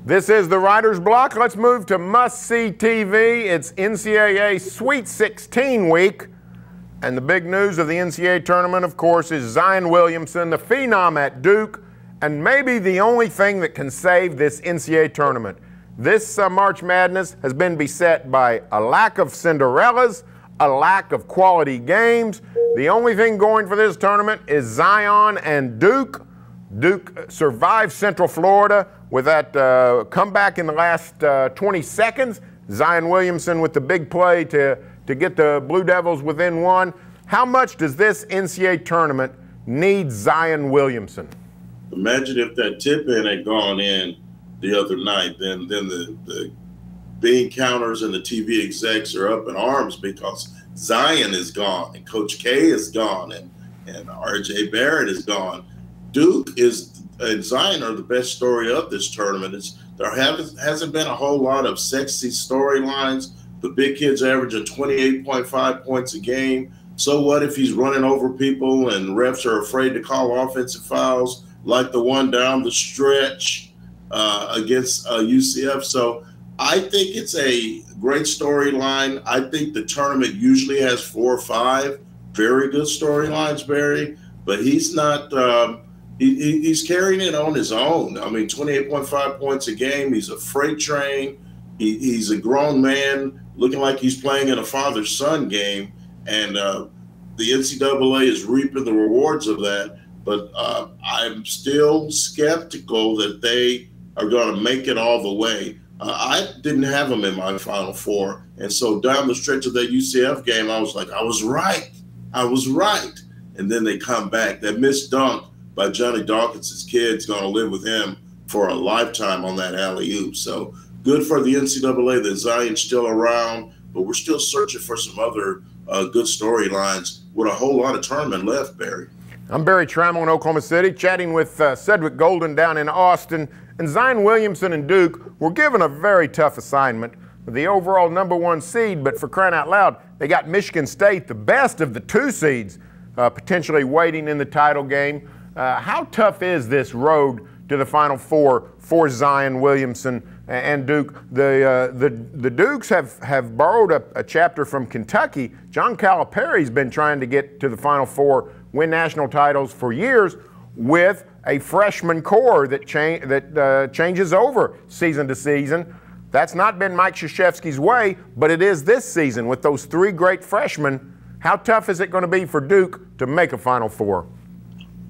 This is the Writer's Block. Let's move to must-see TV. It's NCAA Sweet 16 week. And the big news of the NCAA tournament, of course, is Zion Williamson, the phenom at Duke, and maybe the only thing that can save this NCAA tournament. This March Madness has been beset by a lack of Cinderellas, a lack of quality games. The only thing going for this tournament is Zion and Duke. Duke survived Central Florida with that comeback in the last 20 seconds. Zion Williamson with the big play to get the Blue Devils within one. How much does this NCAA tournament need Zion Williamson? Imagine if that tip-in had gone in the other night, then the bean counters and the TV execs are up in arms because Zion is gone and Coach K is gone and R.J. Barrett is gone. Duke and Zion are the best story of this tournament. There hasn't been a whole lot of sexy storylines. The big kid's averaging 28.5 points a game. So what if he's running over people and refs are afraid to call offensive fouls like the one down the stretch against UCF? So I think it's a great storyline. I think the tournament usually has 4 or 5 very good storylines, Barry, but he's not he's carrying it on his own. I mean, 28.5 points a game. He's a freight train. He's a grown man looking like he's playing in a father-son game, and the NCAA is reaping the rewards of that. But I'm still skeptical that they are going to make it all the way. I didn't have them in my Final Four, and so down the stretch of that UCF game, I was like, I was right. And then they come back. That missed dunk by Johnny Dawkins' kid's going to live with him for a lifetime on that alley-oop. So good for the NCAA that Zion's still around, but we're still searching for some other good storylines with a whole lot of tournament left, Barry. I'm Barry Tramel in Oklahoma City, chatting with Cedric Golden down in Austin. And Zion Williamson and Duke were given a very tough assignment with the overall #1 seed, but for crying out loud, they got Michigan State, the best of the 2 seeds, potentially waiting in the title game. How tough is this road to the Final Four for Zion Williamson and Duke? The Dukes have borrowed a chapter from Kentucky. John Calipari's been trying to get to the Final Four, win national titles for years with a freshman core that changes over season to season. That's not been Mike Krzyzewski's way, but it is this season with those 3 great freshmen. How tough is it going to be for Duke to make a Final Four?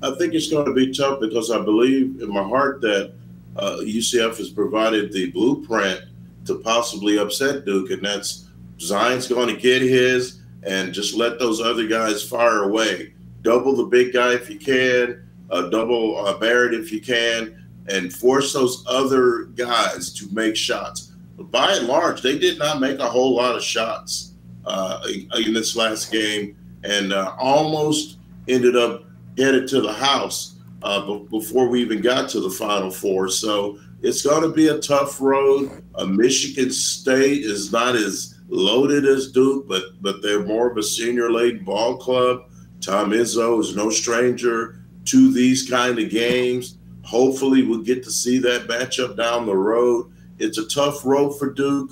I think it's going to be tough because I believe in my heart that UCF has provided the blueprint to possibly upset Duke, and that's Zion's going to get his and just let those other guys fire away. Double the big guy if you can, double Barrett if you can, and force those other guys to make shots. But by and large, they did not make a whole lot of shots in this last game, and almost ended up headed to the house before we even got to the Final Four. So it's going to be a tough road. Michigan State is not as loaded as Duke, but they're more of a senior-laden ball club. Tom Izzo is no stranger to these kind of games. Hopefully we'll get to see that matchup down the road. It's a tough road for Duke.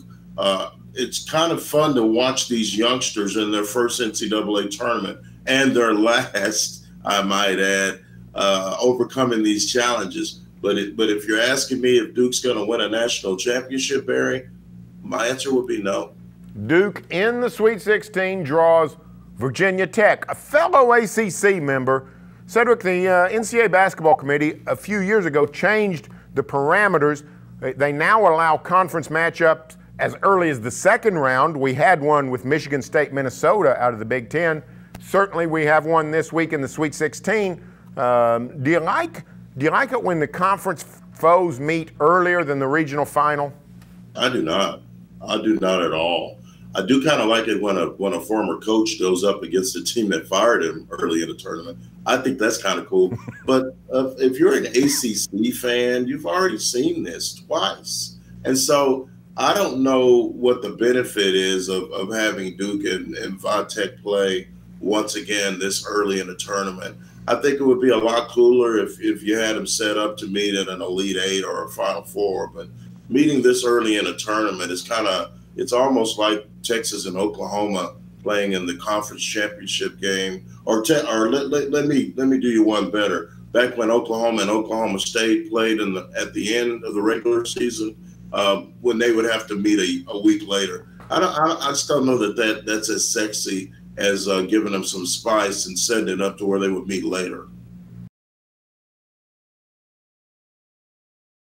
It's kind of fun to watch these youngsters in their first NCAA tournament and their last, I might add, overcoming these challenges. But if you're asking me if Duke's going to win a national championship, Barry, my answer would be no. Duke in the Sweet 16 draws Virginia Tech, a fellow ACC member. Cedric, the NCAA Basketball Committee a few years ago changed the parameters. They now allow conference matchups as early as the 2nd round. We had one with Michigan State, Minnesota out of the Big Ten. Certainly we have one this week in the Sweet 16. Do you like it when the conference foes meet earlier than the regional final? I do not. I do not at all. I do kind of like it when a former coach goes up against a team that fired him early in the tournament. I think that's kind of cool. But if you're an ACC fan, you've already seen this twice. And so I don't know what the benefit is of having Duke and Vatech play once again this early in the tournament. I think it would be a lot cooler if you had them set up to meet in an Elite Eight or a Final Four. But meeting this early in a tournament is it's almost like Texas and Oklahoma playing in the conference championship game. Or let me do you one better. Back when Oklahoma and Oklahoma State played at the end of the regular season, when they would have to meet a week later. I just don't know that's as sexy as giving them some spice and setting it up to where they would meet later.